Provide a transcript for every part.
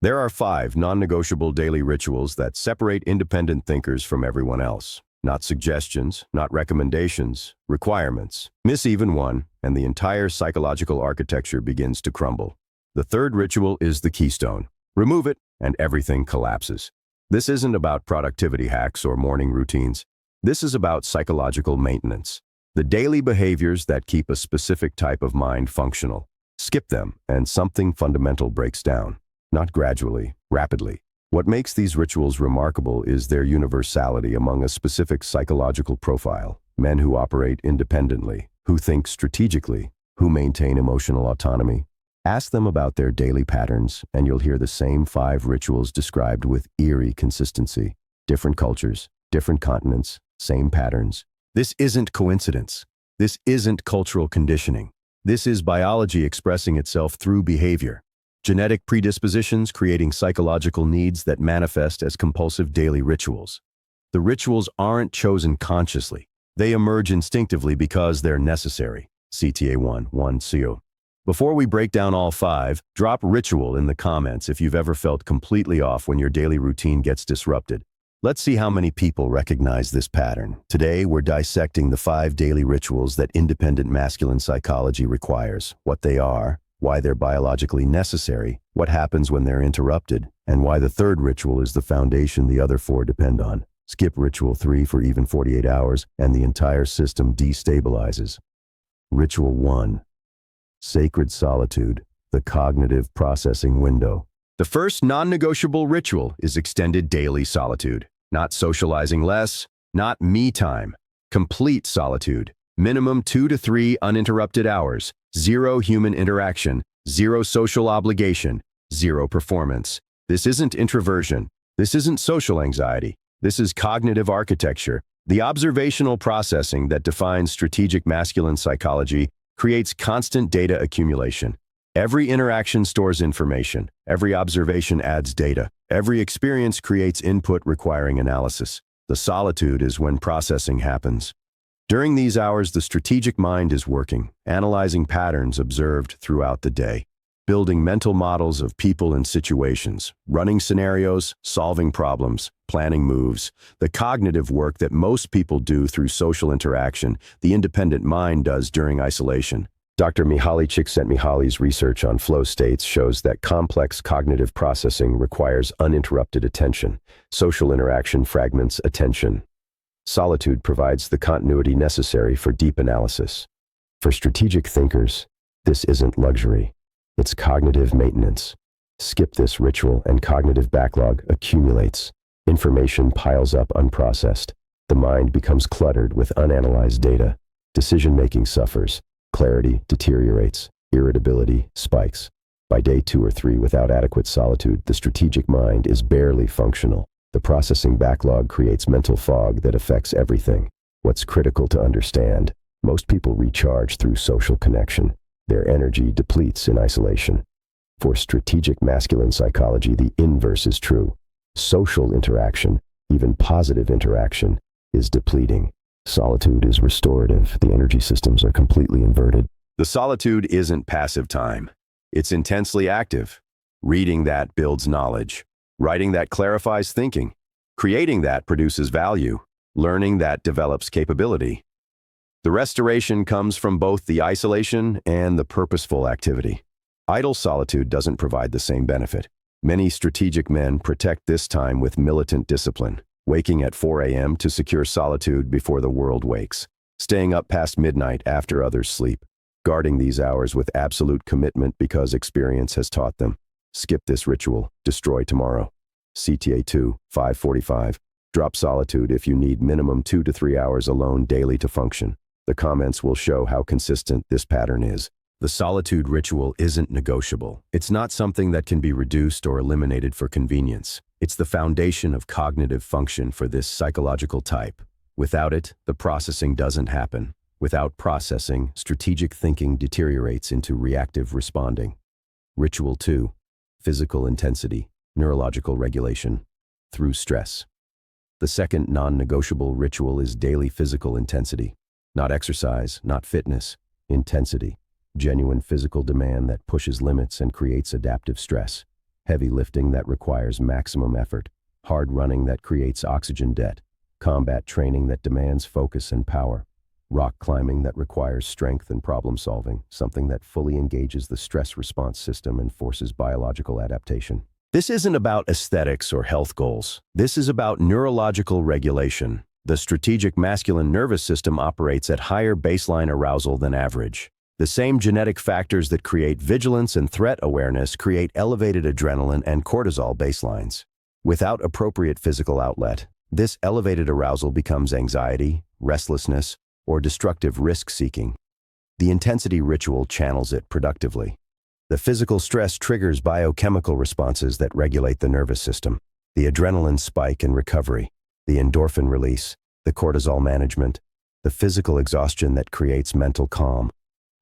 There are 5 non-negotiable daily rituals that separate independent thinkers from everyone else. Not suggestions, not recommendations, requirements. Miss even one, and the entire psychological architecture begins to crumble. The third ritual is the keystone. Remove it, and everything collapses. This isn't about productivity hacks or morning routines. This is about psychological maintenance. The daily behaviors that keep a specific type of mind functional. Skip them, and something fundamental breaks down. Not gradually, rapidly. What makes these rituals remarkable is their universality among a specific psychological profile. Men who operate independently, who think strategically, who maintain emotional autonomy. Ask them about their daily patterns, and you'll hear the same 5 rituals described with eerie consistency. Different cultures, different continents, same patterns. This isn't coincidence. This isn't cultural conditioning. This is biology expressing itself through behavior. Genetic predispositions creating psychological needs that manifest as compulsive daily rituals. The rituals aren't chosen consciously. They emerge instinctively because they're necessary. CTA 1 CO. Before we break down all 5, drop ritual in the comments if you've ever felt completely off when your daily routine gets disrupted. Let's see how many people recognize this pattern. Today, we're dissecting the 5 daily rituals that independent masculine psychology requires, what they are, why they're biologically necessary, what happens when they're interrupted, and why the third ritual is the foundation the other 4 depend on. Skip ritual 3 for even 48 hours, and the entire system destabilizes. Ritual 1. Sacred solitude, the cognitive processing window. The first non-negotiable ritual is extended daily solitude. Not socializing less, not me time. Complete solitude. Minimum 2 to 3 uninterrupted hours. 0 human interaction, 0 social obligation, 0 performance. This isn't introversion. This isn't social anxiety. This is cognitive architecture. The observational processing that defines strategic masculine psychology creates constant data accumulation. Every interaction stores information. Every observation adds data. Every experience creates input requiring analysis. The solitude is when processing happens. During these hours, the strategic mind is working, analyzing patterns observed throughout the day, building mental models of people and situations, running scenarios, solving problems, planning moves. The cognitive work that most people do through social interaction, the independent mind does during isolation. Dr. Mihaly Csikszentmihalyi's research on flow states shows that complex cognitive processing requires uninterrupted attention. Social interaction fragments attention. Solitude provides the continuity necessary for deep analysis. For strategic thinkers, this isn't luxury. It's cognitive maintenance. Skip this ritual and cognitive backlog accumulates. Information piles up unprocessed. The mind becomes cluttered with unanalyzed data. Decision-making suffers. Clarity deteriorates. Irritability spikes. By day 2 or 3 without adequate solitude, the strategic mind is barely functional. The processing backlog creates mental fog that affects everything. What's critical to understand? Most people recharge through social connection. Their energy depletes in isolation. For strategic masculine psychology, the inverse is true. Social interaction, even positive interaction, is depleting. Solitude is restorative. The energy systems are completely inverted. The solitude isn't passive time. It's intensely active. Reading that builds knowledge. Writing that clarifies thinking. Creating that produces value. Learning that develops capability. The restoration comes from both the isolation and the purposeful activity. Idle solitude doesn't provide the same benefit. Many strategic men protect this time with militant discipline, waking at 4 a.m. to secure solitude before the world wakes, staying up past midnight after others sleep, guarding these hours with absolute commitment because experience has taught them. Skip this ritual, destroy tomorrow. CTA 2, 545. Drop solitude if you need minimum 2 to 3 hours alone daily to function. The comments will show how consistent this pattern is. The solitude ritual isn't negotiable. It's not something that can be reduced or eliminated for convenience. It's the foundation of cognitive function for this psychological type. Without it, the processing doesn't happen. Without processing, strategic thinking deteriorates into reactive responding. Ritual 2. Physical intensity, neurological regulation, through stress. The second non-negotiable ritual is daily physical intensity. Not exercise, not fitness, intensity. Genuine physical demand that pushes limits and creates adaptive stress. heavy lifting that requires maximum effort, hard running that creates oxygen debt, combat training that demands focus and power, rock climbing that requires strength and problem solving, something that fully engages the stress response system and forces biological adaptation. This isn't about aesthetics or health goals. This is about neurological regulation. The strategic masculine nervous system operates at higher baseline arousal than average. The same genetic factors that create vigilance and threat awareness create elevated adrenaline and cortisol baselines. Without appropriate physical outlet, this elevated arousal becomes anxiety, restlessness, or destructive risk-seeking. The intensity ritual channels it productively. The physical stress triggers biochemical responses that regulate the nervous system. The adrenaline spike and recovery, the endorphin release, the cortisol management, the physical exhaustion that creates mental calm.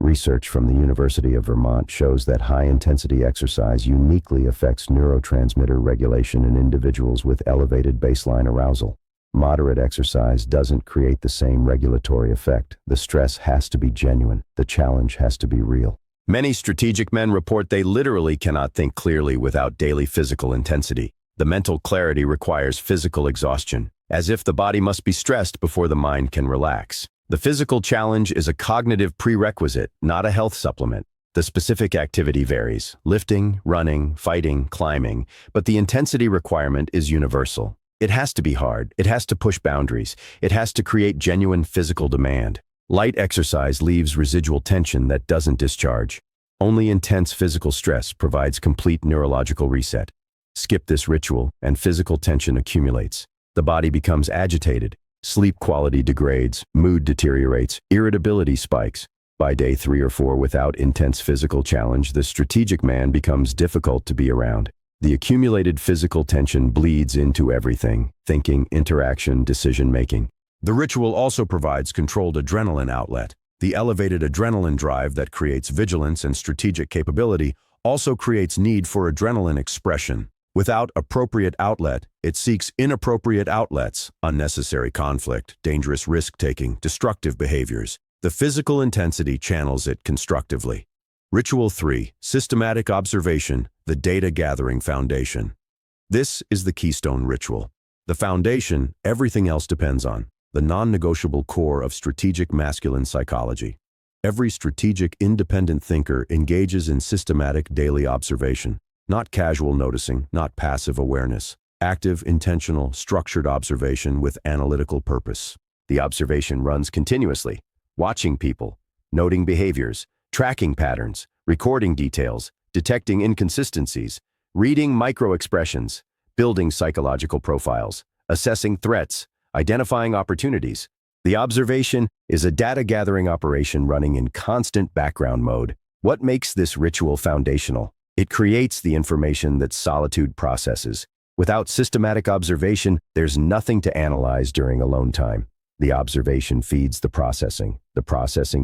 Research from the University of Vermont shows that high-intensity exercise uniquely affects neurotransmitter regulation in individuals with elevated baseline arousal. Moderate exercise doesn't create the same regulatory effect. The stress has to be genuine. The challenge has to be real. Many strategic men report they literally cannot think clearly without daily physical intensity. The mental clarity requires physical exhaustion, as if the body must be stressed before the mind can relax. The physical challenge is a cognitive prerequisite, not a health supplement. The specific activity varies: lifting, running, fighting, climbing, but the intensity requirement is universal. It has to be hard. It has to push boundaries. It has to create genuine physical demand. Light exercise leaves residual tension that doesn't discharge. Only intense physical stress provides complete neurological reset. Skip this ritual, and physical tension accumulates. The body becomes agitated. Sleep quality degrades, mood deteriorates, irritability spikes. By day 3 or 4 without intense physical challenge, the strategic man becomes difficult to be around. The accumulated physical tension bleeds into everything: thinking, interaction, decision-making. The ritual also provides controlled adrenaline outlet. The elevated adrenaline drive that creates vigilance and strategic capability also creates need for adrenaline expression. Without appropriate outlet, it seeks inappropriate outlets: unnecessary conflict, dangerous risk-taking, destructive behaviors. The physical intensity channels it constructively. Ritual 3, systematic observation, the data-gathering foundation. This is the keystone ritual. The foundation everything else depends on. The non-negotiable core of strategic masculine psychology. Every strategic independent thinker engages in systematic daily observation. Not casual noticing, not passive awareness. Active, intentional, structured observation with analytical purpose. The observation runs continuously, watching people, noting behaviors, tracking patterns, recording details, detecting inconsistencies, reading micro-expressions, building psychological profiles, assessing threats, identifying opportunities. The observation is a data-gathering operation running in constant background mode. What makes this ritual foundational? It creates the information that solitude processes. Without systematic observation, there's nothing to analyze during alone time. The observation feeds the processing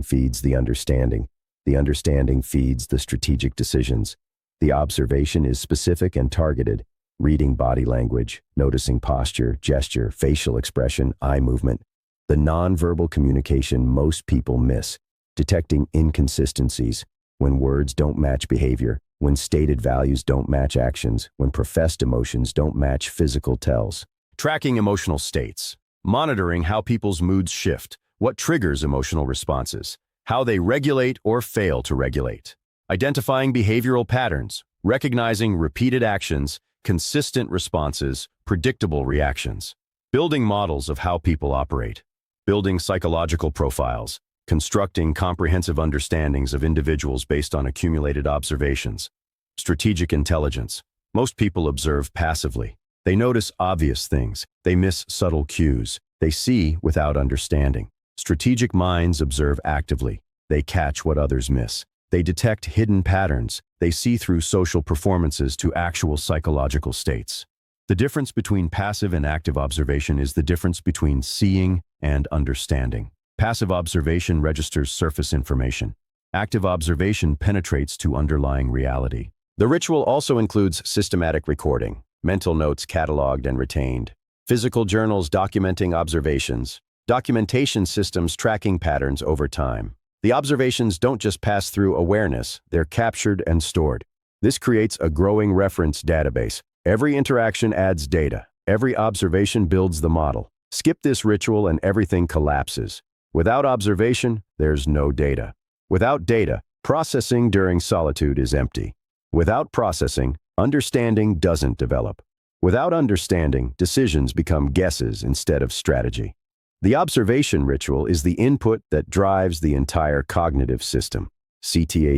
feeds the understanding feeds the strategic decisions. The observation is specific and targeted, reading body language, noticing posture, gesture, facial expression, eye movement. The nonverbal communication most people miss, detecting inconsistencies, when words don't match behavior, when stated values don't match actions, when professed emotions don't match physical tells. Tracking emotional states, monitoring how people's moods shift, what triggers emotional responses, how they regulate or fail to regulate. Identifying behavioral patterns, recognizing repeated actions, consistent responses, predictable reactions. Building models of how people operate. Building psychological profiles. Constructing comprehensive understandings of individuals based on accumulated observations. Strategic intelligence. Most people observe passively. They notice obvious things. They miss subtle cues. They see without understanding. Strategic minds observe actively. They catch what others miss. They detect hidden patterns. They see through social performances to actual psychological states. The difference between passive and active observation is the difference between seeing and understanding. Passive observation registers surface information. Active observation penetrates to underlying reality. The ritual also includes systematic recording, mental notes cataloged and retained, physical journals documenting observations, documentation systems tracking patterns over time. The observations don't just pass through awareness, they're captured and stored. This creates a growing reference database. Every interaction adds data. Every observation builds the model. Skip this ritual and everything collapses. Without observation, there's no data. Without data, processing during solitude is empty. Without processing, understanding doesn't develop. Without understanding, decisions become guesses instead of strategy. The observation ritual is the input that drives the entire cognitive system. CTA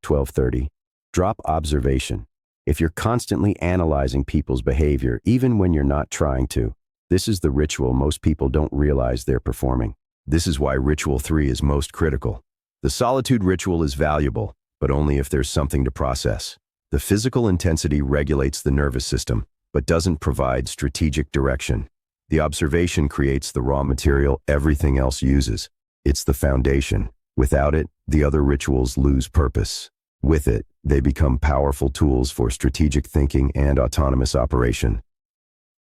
3-1230. Drop observation. If you're constantly analyzing people's behavior, even when you're not trying to, this is the ritual most people don't realize they're performing. This is why Ritual 3 is most critical. The solitude ritual is valuable, but only if there's something to process. The physical intensity regulates the nervous system, but doesn't provide strategic direction. The observation creates the raw material everything else uses. It's the foundation. Without it, the other rituals lose purpose. With it, they become powerful tools for strategic thinking and autonomous operation.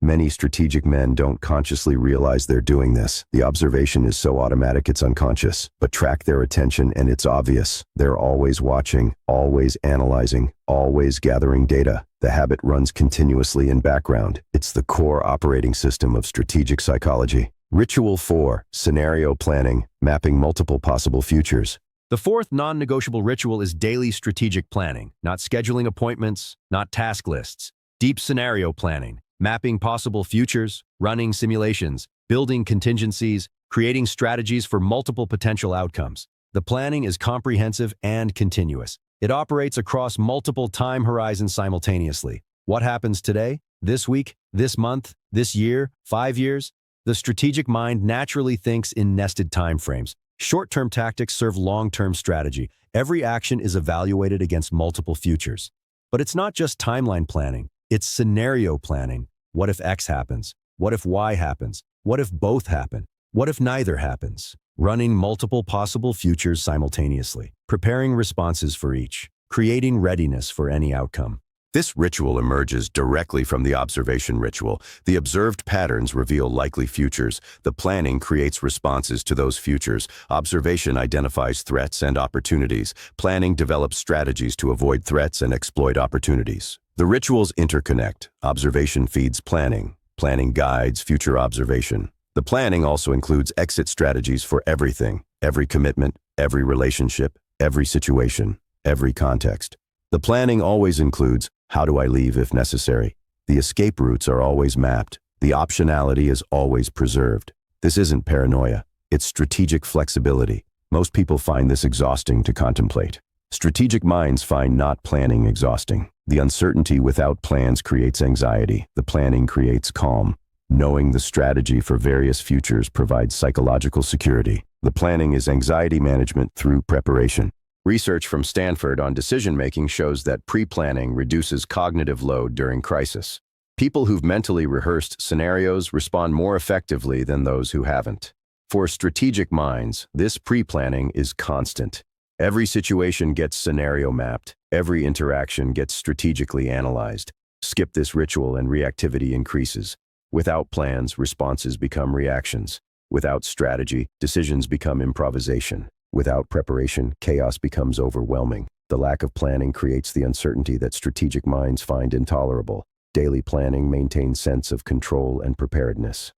Many strategic men don't consciously realize they're doing this. The observation is so automatic it's unconscious, but track their attention and it's obvious. They're always watching, always analyzing, always gathering data. The habit runs continuously in background. It's the core operating system of strategic psychology. Ritual 4, Scenario Planning, Mapping Multiple Possible Futures. The fourth non-negotiable ritual is daily strategic planning, not scheduling appointments, not task lists. Deep scenario planning, mapping possible futures, running simulations, building contingencies, creating strategies for multiple potential outcomes. The planning is comprehensive and continuous. It operates across multiple time horizons simultaneously. What happens today, this week, this month, this year, 5 years? The strategic mind naturally thinks in nested timeframes. Short-term tactics serve long-term strategy. Every action is evaluated against multiple futures. But it's not just timeline planning, it's scenario planning. What if X happens? What if Y happens? What if both happen? What if neither happens? Running multiple possible futures simultaneously. Preparing responses for each. Creating readiness for any outcome. This ritual emerges directly from the observation ritual. The observed patterns reveal likely futures. The planning creates responses to those futures. Observation identifies threats and opportunities. Planning develops strategies to avoid threats and exploit opportunities. The rituals interconnect. Observation feeds planning. Planning guides future observation. The planning also includes exit strategies for everything, every commitment, every relationship, every situation, every context. The planning always includes, how do I leave if necessary? The escape routes are always mapped. The optionality is always preserved. This isn't paranoia. It's strategic flexibility. Most people find this exhausting to contemplate. Strategic minds find not planning exhausting. The uncertainty without plans creates anxiety. The planning creates calm. Knowing the strategy for various futures provides psychological security. The planning is anxiety management through preparation. Research from Stanford on decision-making shows that pre-planning reduces cognitive load during crisis. People who've mentally rehearsed scenarios respond more effectively than those who haven't. For strategic minds, this pre-planning is constant. Every situation gets scenario mapped. Every interaction gets strategically analyzed. Skip this ritual and reactivity increases. Without plans, responses become reactions. Without strategy, decisions become improvisation. Without preparation, chaos becomes overwhelming. The lack of planning creates the uncertainty that strategic minds find intolerable. Daily planning maintains sense of control and preparedness.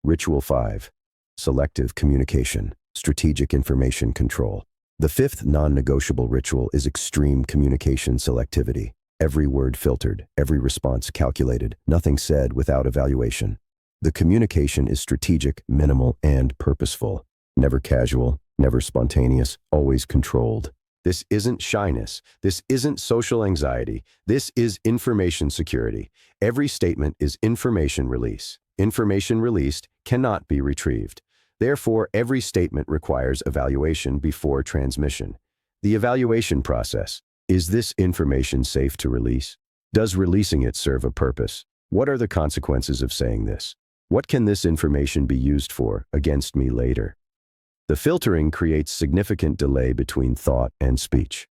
Ritual 5. Selective communication, strategic information control. The fifth non-negotiable ritual is extreme communication selectivity. Every word filtered, every response calculated, nothing said without evaluation. The communication is strategic, minimal, and purposeful. Never casual, never spontaneous, always controlled. This isn't shyness. This isn't social anxiety. This is information security. Every statement is information release. Information released cannot be retrieved. Therefore, every statement requires evaluation before transmission. The evaluation process. Is this information safe to release? Does releasing it serve a purpose? What are the consequences of saying this? What can this information be used for against me later? The filtering creates significant delay between thought and speech.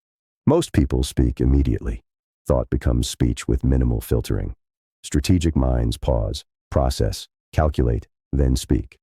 Most people speak immediately. Thought becomes speech with minimal filtering. Strategic minds pause, process, calculate, then speak.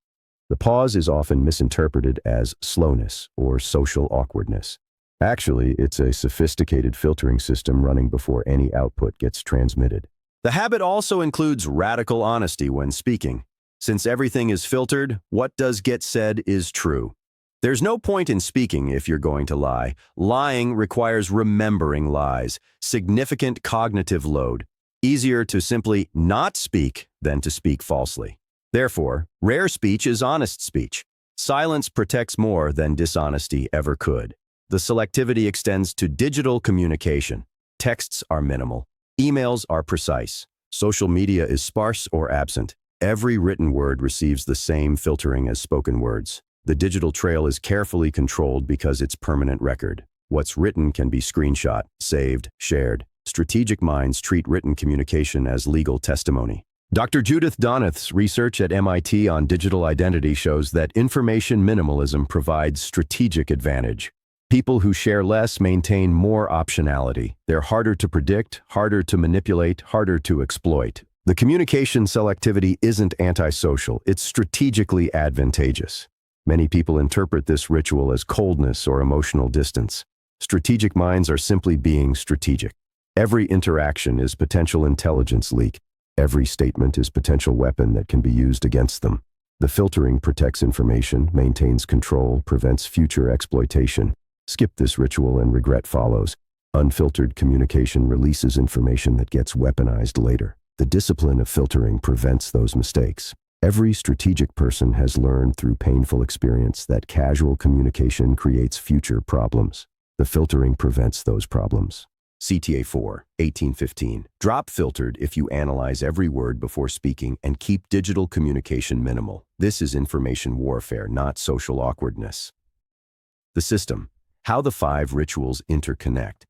The pause is often misinterpreted as slowness or social awkwardness. Actually, it's a sophisticated filtering system running before any output gets transmitted. The habit also includes radical honesty when speaking. Since everything is filtered, what does get said is true. There's no point in speaking if you're going to lie. Lying requires remembering lies, significant cognitive load. Easier to simply not speak than to speak falsely. Therefore, rare speech is honest speech. Silence protects more than dishonesty ever could. The selectivity extends to digital communication. Texts are minimal. Emails are precise. Social media is sparse or absent. Every written word receives the same filtering as spoken words. The digital trail is carefully controlled because it's permanent record. What's written can be screenshot, saved, shared. Strategic minds treat written communication as legal testimony. Dr. Judith Donath's research at MIT on digital identity shows that information minimalism provides strategic advantage. People who share less maintain more optionality. They're harder to predict, harder to manipulate, harder to exploit. The communication selectivity isn't antisocial, it's strategically advantageous. Many people interpret this ritual as coldness or emotional distance. Strategic minds are simply being strategic. Every interaction is potential intelligence leak. Every statement is potential weapon that can be used against them. The filtering protects information, maintains control, prevents future exploitation. Skip this ritual and regret follows. Unfiltered communication releases information that gets weaponized later. The discipline of filtering prevents those mistakes. Every strategic person has learned through painful experience that casual communication creates future problems. The filtering prevents those problems. CTA 4, 1815. Drop filtered if you analyze every word before speaking and keep digital communication minimal. This is information warfare, not social awkwardness. The system. How the 5 rituals interconnect.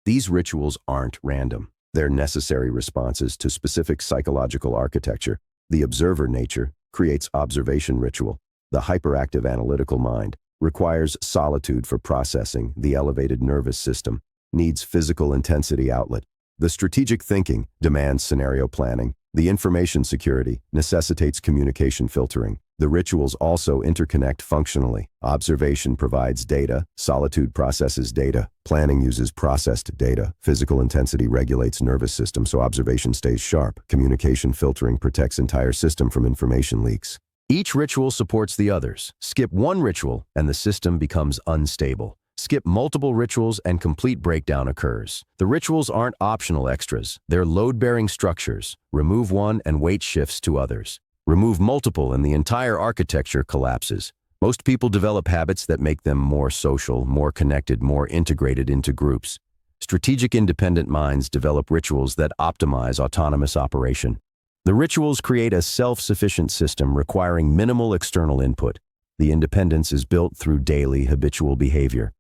These rituals aren't random. They're necessary responses to specific psychological architecture. The observer nature creates observation ritual. The hyperactive analytical mind requires solitude for processing. The elevated nervous system needs physical intensity outlet. The strategic thinking demands scenario planning. The information security necessitates communication filtering. The rituals also interconnect functionally. Observation provides data. Solitude processes data. Planning uses processed data. Physical intensity regulates nervous system so observation stays sharp. Communication filtering protects entire system from information leaks. Each ritual supports the others. Skip one ritual and the system becomes unstable. Skip multiple rituals and complete breakdown occurs. The rituals aren't optional extras. They're load-bearing structures. Remove one and weight shifts to others. Remove multiple and the entire architecture collapses. Most people develop habits that make them more social, more connected, more integrated into groups. Strategic independent minds develop rituals that optimize autonomous operation. The rituals create a self-sufficient system requiring minimal external input. The independence is built through daily habitual behavior.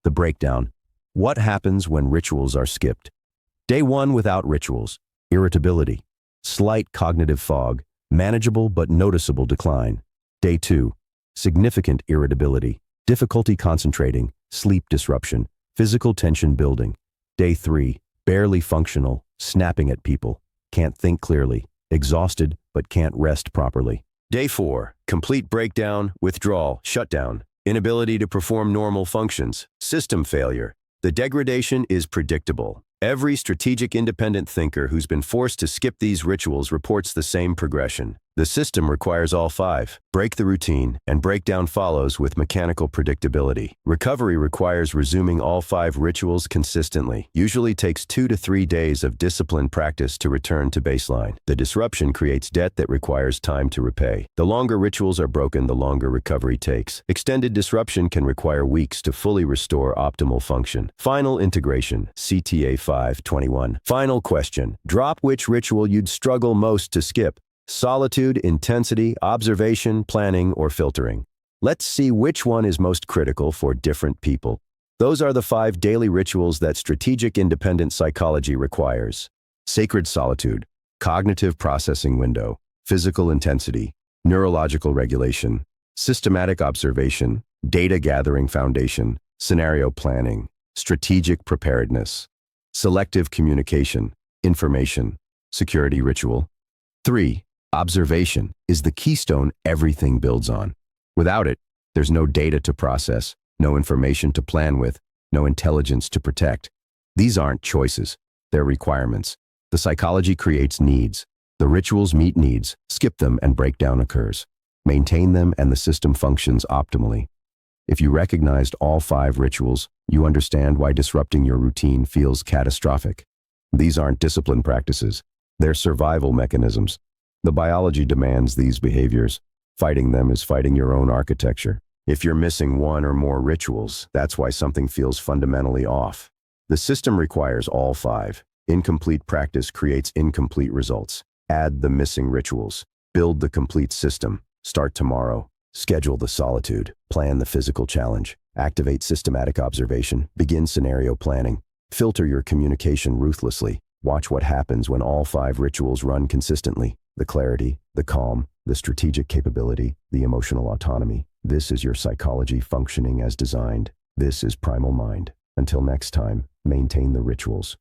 The breakdown. What happens when rituals are skipped? Day 1 without rituals. Irritability. Slight cognitive fog. Manageable but noticeable decline. Day 2. Significant irritability. Difficulty concentrating. Sleep disruption. Physical tension building. Day 3. Barely functional. Snapping at people. Can't think clearly. Exhausted but can't rest properly. Day 4. Complete breakdown, withdrawal, shutdown. Inability to perform normal functions. System failure. The degradation is predictable. Every strategic independent thinker who's been forced to skip these rituals reports the same progression. The system requires all 5. Break the routine, and breakdown follows with mechanical predictability. Recovery requires resuming all 5 rituals consistently. Usually takes 2 to 3 days of disciplined practice to return to baseline. The disruption creates debt that requires time to repay. The longer rituals are broken, the longer recovery takes. Extended disruption can require weeks to fully restore optimal function. Final integration, CTA 521. Final question. Drop which ritual you'd struggle most to skip. Solitude, intensity, observation, planning, or filtering. Let's see which one is most critical for different people. Those are the 5 daily rituals that strategic independent psychology requires. Sacred solitude, cognitive processing window, physical intensity, neurological regulation, systematic observation, data gathering foundation, scenario planning, strategic preparedness, selective communication, information, security ritual. 3. Observation is the keystone everything builds on. Without it, there's no data to process, no information to plan with, no intelligence to protect. These aren't choices, they're requirements. The psychology creates needs. The rituals meet needs, skip them, and breakdown occurs. Maintain them, and the system functions optimally. If you recognized all 5 rituals, you understand why disrupting your routine feels catastrophic. These aren't discipline practices, they're survival mechanisms. The biology demands these behaviors. Fighting them is fighting your own architecture. If you're missing 1 or more rituals, that's why something feels fundamentally off. The system requires all 5. Incomplete practice creates incomplete results. Add the missing rituals. Build the complete system. Start tomorrow. Schedule the solitude. Plan the physical challenge. Activate systematic observation. Begin scenario planning. Filter your communication ruthlessly. Watch what happens when all 5 rituals run consistently. The clarity, the calm, the strategic capability, the emotional autonomy. This is your psychology functioning as designed. This is Primal Mind. Until next time, maintain the rituals.